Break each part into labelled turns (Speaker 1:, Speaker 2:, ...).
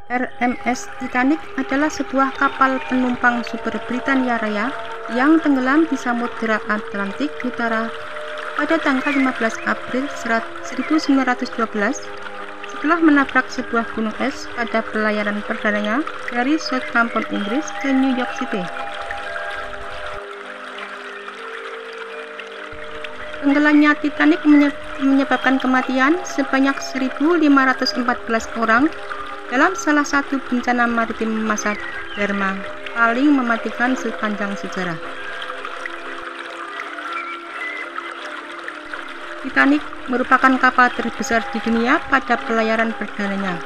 Speaker 1: RMS Titanic adalah sebuah kapal penumpang Super Britania Raya yang tenggelam di Samudra Atlantik Utara pada tanggal 15 April 1912 setelah menabrak sebuah gunung es pada pelayaran perdananya dari Southampton, Inggris ke New York City. Tenggelamnya Titanic menyebabkan kematian sebanyak 1.514 orang dalam salah satu bencana maritim masa derma paling mematikan sepanjang sejarah. Titanic merupakan kapal terbesar di dunia pada pelayaran perdananya.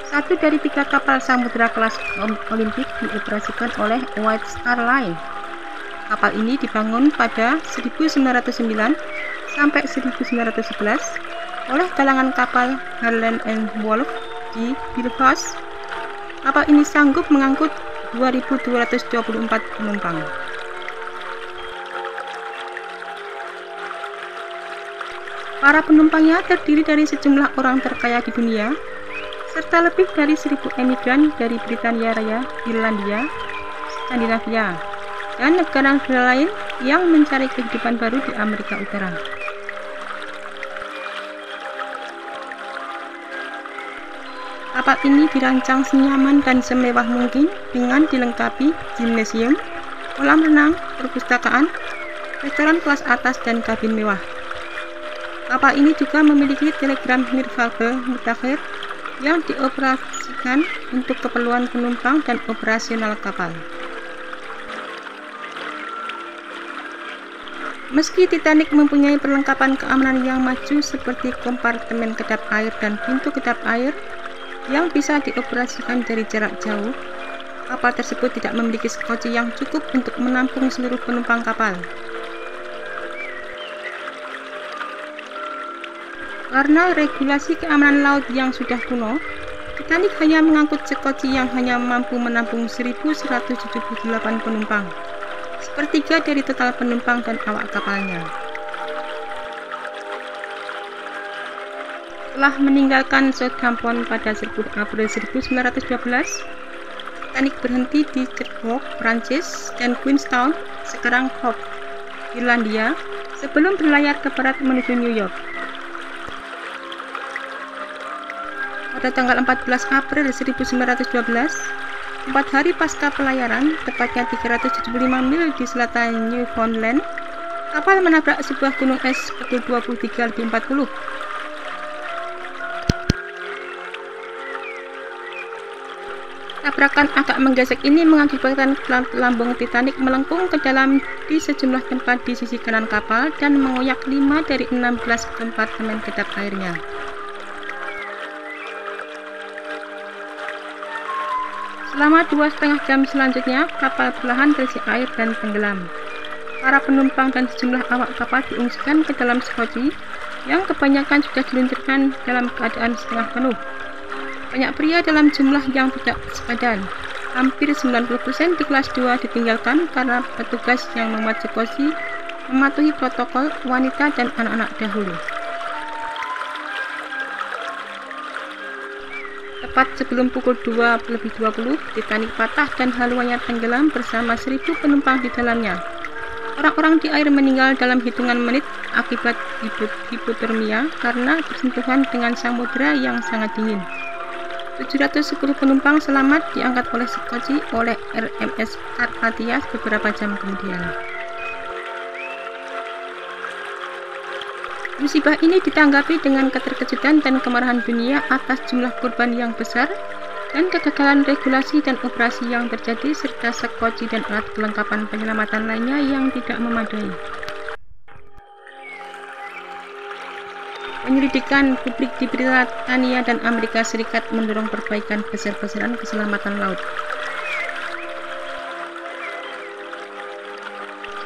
Speaker 1: Satu dari 3 kapal samudera kelas Olimpik dioperasikan oleh White Star Line. Kapal ini dibangun pada 1909 sampai 1911 oleh galangan kapal Harland and Wolff di Belfast. Kapal ini sanggup mengangkut 2.224 penumpang. Para penumpangnya terdiri dari sejumlah orang terkaya di dunia, serta lebih dari 1.000 emigran dari Britania Raya, Irlandia, Skandinavia, dan negara-negara lain yang mencari kehidupan baru di Amerika Utara. Kapal ini dirancang senyaman dan semewah mungkin dengan dilengkapi gimnasium, kolam renang, perpustakaan, restoran kelas atas, dan kabin mewah. Kapal ini juga memiliki telegram nirkabel mutakhir yang dioperasikan untuk keperluan penumpang dan operasional kapal. Meski Titanic mempunyai perlengkapan keamanan yang maju seperti kompartemen kedap air dan pintu kedap air yang bisa dioperasikan dari jarak jauh, kapal tersebut tidak memiliki skoci yang cukup untuk menampung seluruh penumpang kapal. Karena regulasi keamanan laut yang sudah kuno, Titanic hanya mengangkut skoci yang hanya mampu menampung 1.178 penumpang, sepertiga dari total penumpang dan awak kapalnya. Setelah meninggalkan Southampton pada 10 April 1912, Titanic berhenti di Cherbourg, Prancis, dan Queenstown, sekarang Hope, Irlandia, sebelum berlayar ke barat menuju New York. Pada tanggal 14 April 1912, 4 hari pasca pelayaran, tepatnya 375 mil di selatan Newfoundland, kapal menabrak sebuah gunung es pukul 23.40. Tabrakan agak menggesek ini mengakibatkan lambung Titanic melengkung ke dalam di sejumlah tempat di sisi kanan kapal dan mengoyak 5 dari 16 kompartemen kedap airnya. Selama 2,5 jam selanjutnya, kapal perlahan terisi air dan tenggelam. Para penumpang dan sejumlah awak kapal diungsikan ke dalam skoci yang kebanyakan sudah diluncurkan dalam keadaan setengah penuh. Banyak pria dalam jumlah yang tidak sepadan. Hampir 90% di kelas 2 ditinggalkan karena petugas yang memuat skoci mematuhi protokol wanita dan anak-anak dahulu. Tepat sebelum pukul 2:20, Titanic patah dan haluannya tenggelam bersama 1.000 penumpang di dalamnya. Orang-orang di air meninggal dalam hitungan menit akibat hipotermia karena bersentuhan dengan samudera yang sangat dingin. 710 penumpang selamat diangkat oleh skoci oleh RMS Carpathia beberapa jam kemudian. Musibah ini ditanggapi dengan keterkejutan dan kemarahan dunia atas jumlah korban yang besar dan kegagalan regulasi dan operasi yang terjadi serta skoci dan alat kelengkapan penyelamatan lainnya yang tidak memadai. Penyelidikan publik di Britania dan Amerika Serikat mendorong perbaikan besar-besaran keselamatan laut.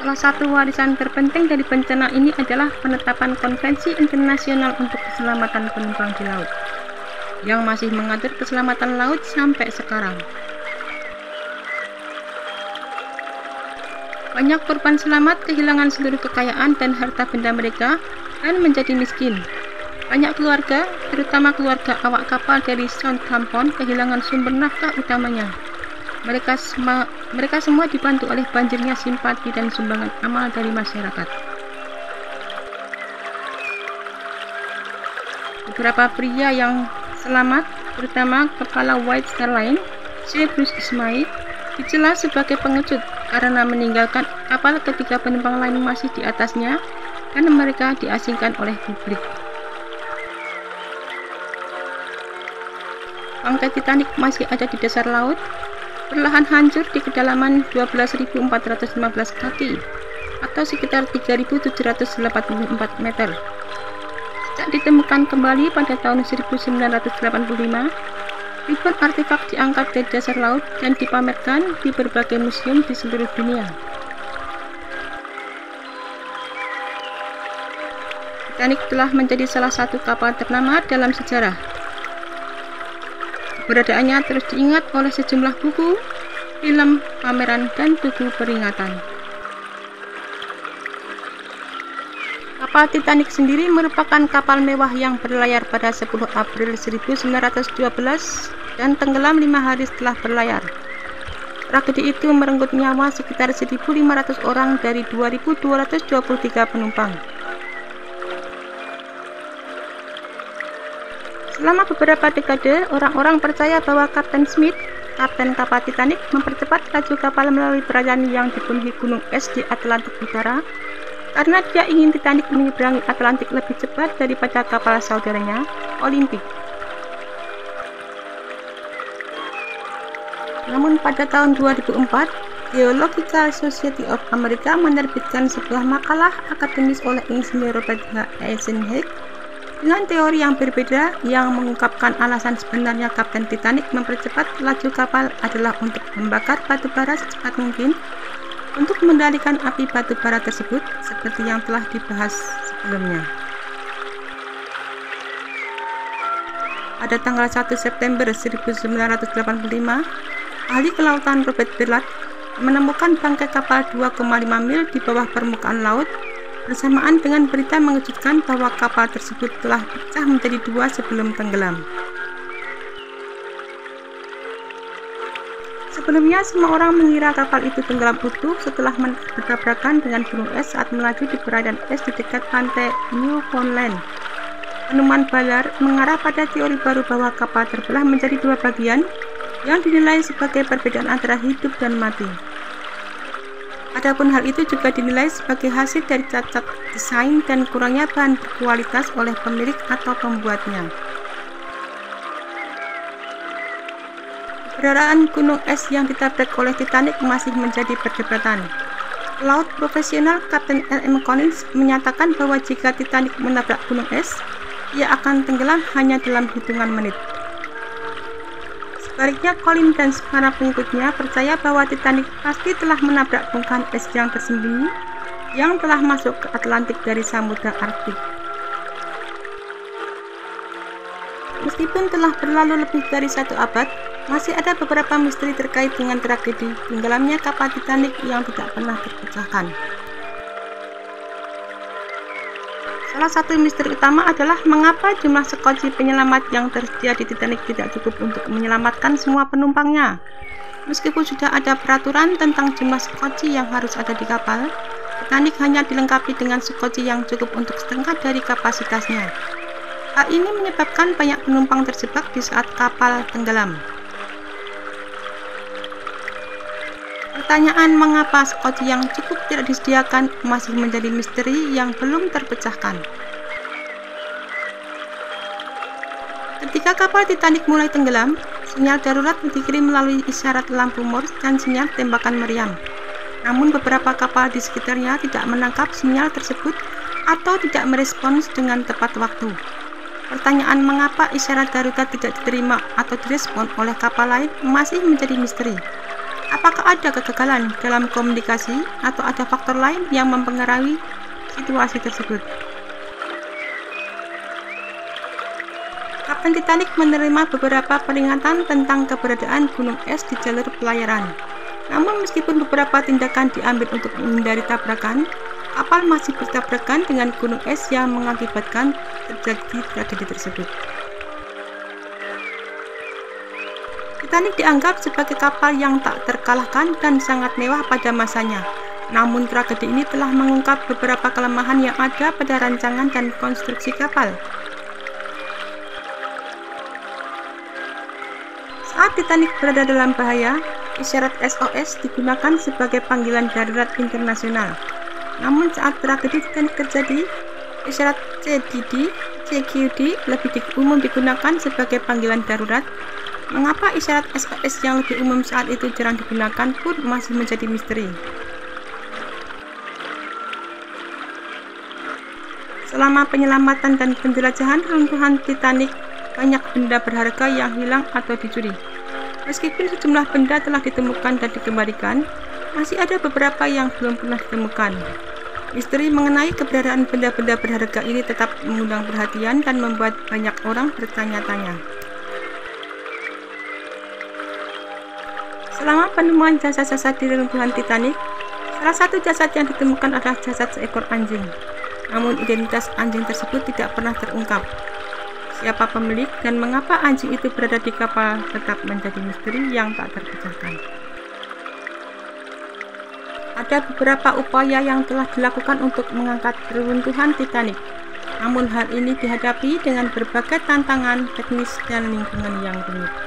Speaker 1: Salah satu warisan terpenting dari bencana ini adalah penetapan Konvensi Internasional untuk Keselamatan Penumpang di Laut, yang masih mengatur keselamatan laut sampai sekarang. Banyak korban selamat kehilangan seluruh kekayaan dan harta benda mereka dan menjadi miskin. Banyak keluarga, terutama keluarga awak kapal dari Southampton, kehilangan sumber nafkah utamanya. Mereka semua dibantu oleh banjirnya simpati dan sumbangan amal dari masyarakat. Beberapa pria yang selamat, terutama kepala White Star Line, Sir Bruce Ismay, dicela sebagai pengecut karena meninggalkan kapal ketika penumpang lain masih di atasnya karena mereka diasingkan oleh publik. Bangkai Titanic masih ada di dasar laut, perlahan hancur di kedalaman 12.415 kaki atau sekitar 3.784 meter. Sejak ditemukan kembali pada tahun 1985, ribuan artefak diangkat dari dasar laut dan dipamerkan di berbagai museum di seluruh dunia. Titanic telah menjadi salah satu kapal ternama dalam sejarah. Keberadaannya terus diingat oleh sejumlah buku, film, pameran, dan buku peringatan. Kapal Titanic sendiri merupakan kapal mewah yang berlayar pada 10 April 1912 dan tenggelam 5 hari setelah berlayar. Tragedi itu merenggut nyawa sekitar 1.500 orang dari 2.223 penumpang. Selama beberapa dekade, orang-orang percaya bahwa Kapten Smith, kapten kapal Titanic, mempercepat laju kapal melalui perairan yang dipenuhi gunung es di Atlantik Utara karena dia ingin Titanic menyeberangi Atlantik lebih cepat daripada kapal saudaranya, Olympic. Namun pada tahun 2004, Geological Society of America menerbitkan sebuah makalah akademis oleh insinyur Robert H. Eisenhower dengan teori yang berbeda yang mengungkapkan alasan sebenarnya Kapten Titanic mempercepat laju kapal adalah untuk membakar batu bara secepat mungkin untuk mengendalikan api batu bara tersebut seperti yang telah dibahas sebelumnya. Pada tanggal 1 September 1985, ahli kelautan Robert Ballard menemukan bangkai kapal 2,5 mil di bawah permukaan laut bersamaan dengan berita mengejutkan bahwa kapal tersebut telah pecah menjadi dua sebelum tenggelam. Sebelumnya, semua orang mengira kapal itu tenggelam utuh setelah bertabrakan dengan gunung es saat melaju di perairan es di dekat pantai Newfoundland. Penemuan Ballard mengarah pada teori baru bahwa kapal terbelah menjadi dua bagian yang dinilai sebagai perbedaan antara hidup dan mati. Adapun hal itu juga dinilai sebagai hasil dari cacat desain dan kurangnya bahan berkualitas oleh pemilik atau pembuatnya. Keberadaan gunung es yang ditabrak oleh Titanic masih menjadi perdebatan. Pelaut profesional Kapten L.M. Collins menyatakan bahwa jika Titanic menabrak gunung es, ia akan tenggelam hanya dalam hitungan menit. Sebaliknya, Collins dan para pengikutnya percaya bahwa Titanic pasti telah menabrak bongkahan es yang tersembunyi yang telah masuk ke Atlantik dari Samudra Arktik. Meskipun telah berlalu lebih dari 1 abad, masih ada beberapa misteri terkait dengan tragedi tenggelamnya kapal Titanic yang tidak pernah terpecahkan. Salah satu misteri utama adalah mengapa jumlah skoci penyelamat yang tersedia di Titanic tidak cukup untuk menyelamatkan semua penumpangnya. Meskipun sudah ada peraturan tentang jumlah skoci yang harus ada di kapal, Titanic hanya dilengkapi dengan skoci yang cukup untuk setengah dari kapasitasnya. Hal ini menyebabkan banyak penumpang terjebak di saat kapal tenggelam. Pertanyaan mengapa skoci yang cukup tidak disediakan masih menjadi misteri yang belum terpecahkan. Ketika kapal Titanic mulai tenggelam, sinyal darurat dikirim melalui isyarat lampu Morse dan sinyal tembakan meriam. Namun beberapa kapal di sekitarnya tidak menangkap sinyal tersebut atau tidak merespons dengan tepat waktu. Pertanyaan mengapa isyarat darurat tidak diterima atau direspon oleh kapal lain masih menjadi misteri. Apakah ada kegagalan dalam komunikasi atau ada faktor lain yang mempengaruhi situasi tersebut? Kapten Titanic menerima beberapa peringatan tentang keberadaan gunung es di jalur pelayaran. Namun meskipun beberapa tindakan diambil untuk menghindari tabrakan, kapal masih bertabrakan dengan gunung es yang mengakibatkan terjadi tragedi tersebut. Titanic dianggap sebagai kapal yang tak terkalahkan dan sangat mewah pada masanya. Namun tragedi ini telah mengungkap beberapa kelemahan yang ada pada rancangan dan konstruksi kapal. Saat Titanic berada dalam bahaya, isyarat SOS digunakan sebagai panggilan darurat internasional. Namun saat tragedi Titanic terjadi, isyarat CQD lebih umum digunakan sebagai panggilan darurat. Mengapa isyarat SOS yang lebih umum saat itu jarang digunakan pun masih menjadi misteri. Selama penyelamatan dan penjelajahan runtuhan Titanic, banyak benda berharga yang hilang atau dicuri. Meskipun sejumlah benda telah ditemukan dan dikembalikan, masih ada beberapa yang belum pernah ditemukan. Misteri mengenai keberadaan benda-benda berharga ini tetap mengundang perhatian dan membuat banyak orang bertanya-tanya. Selama penemuan jasad-jasad di runtuhan Titanic, salah satu jasad yang ditemukan adalah jasad seekor anjing. Namun identitas anjing tersebut tidak pernah terungkap. Siapa pemilik dan mengapa anjing itu berada di kapal tetap menjadi misteri yang tak terpecahkan. Ada beberapa upaya yang telah dilakukan untuk mengangkat reruntuhan Titanic. Namun hal ini dihadapi dengan berbagai tantangan teknis dan lingkungan yang rumit.